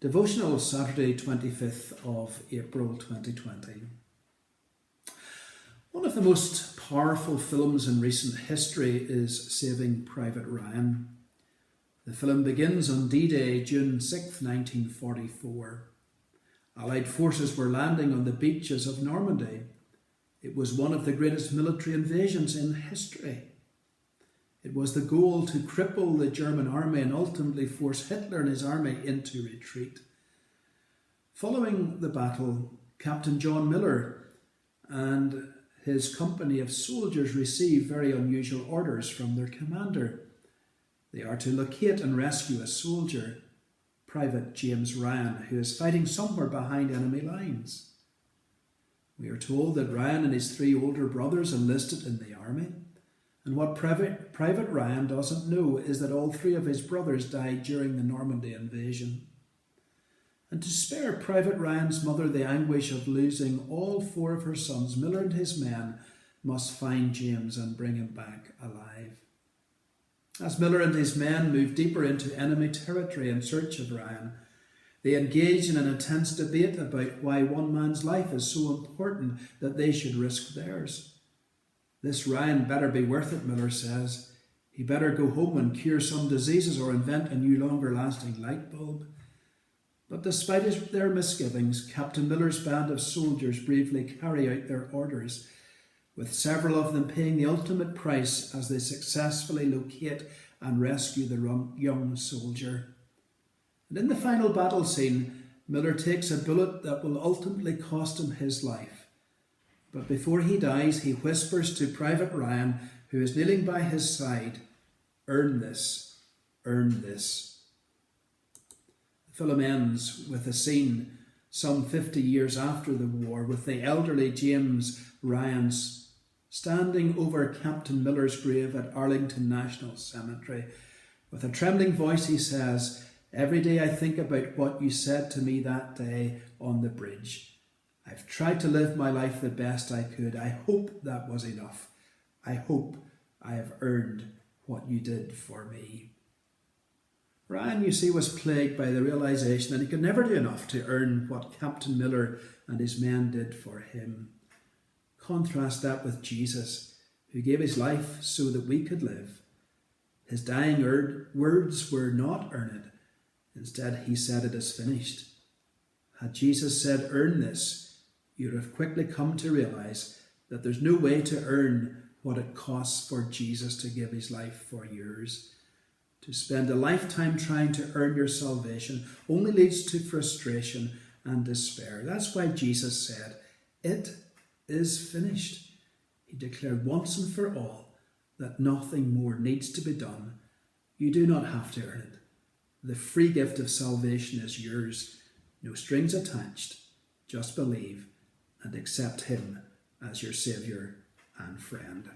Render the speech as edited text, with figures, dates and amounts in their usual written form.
Devotional, Saturday 25th of April 2020. One of the most powerful films in recent history is Saving Private Ryan. The film begins on D-Day, June 6, 1944. Allied forces were landing on the beaches of Normandy. It was one of the greatest military invasions in history. It was the goal to cripple the German army and ultimately force Hitler and his army into retreat. Following the battle, Captain John Miller and his company of soldiers receive very unusual orders from their commander. They are to locate and rescue a soldier, Private James Ryan, who is fighting somewhere behind enemy lines. We are told that Ryan and his three older brothers enlisted in the army. And what Private Ryan doesn't know is that all three of his brothers died during the Normandy invasion. And to spare Private Ryan's mother the anguish of losing all four of her sons, Miller and his men must find James and bring him back alive. As Miller and his men move deeper into enemy territory in search of Ryan, they engage in an intense debate about why one man's life is so important that they should risk theirs. This Ryan better be worth it, Miller says. He better go home and cure some diseases or invent a new longer-lasting light bulb. But despite their misgivings, Captain Miller's band of soldiers bravely carry out their orders, with several of them paying the ultimate price as they successfully locate and rescue the young soldier. And in the final battle scene, Miller takes a bullet that will ultimately cost him his life. But before he dies, he whispers to Private Ryan, who is kneeling by his side, "Earn this, earn this." The film ends with a scene some 50 years after the war, with the elderly James Ryan standing over Captain Miller's grave at Arlington National Cemetery. With a trembling voice he says, "Every day I think about what you said to me that day on the bridge. I've tried to live my life the best I could. I hope that was enough. I hope I have earned what you did for me." Ryan, you see, was plagued by the realization that he could never do enough to earn what Captain Miller and his men did for him. Contrast that with Jesus, who gave his life so that we could live. His dying words were not "earn it." Instead, he said, "It is finished." Had Jesus said, "Earn this," you would have quickly come to realize that there's no way to earn what it costs for Jesus to give his life for yours. To spend a lifetime trying to earn your salvation only leads to frustration and despair. That's why Jesus said, "It is finished." He declared once and for all that nothing more needs to be done. You do not have to earn it. The free gift of salvation is yours. No strings attached. Just believe and accept him as your Saviour and friend.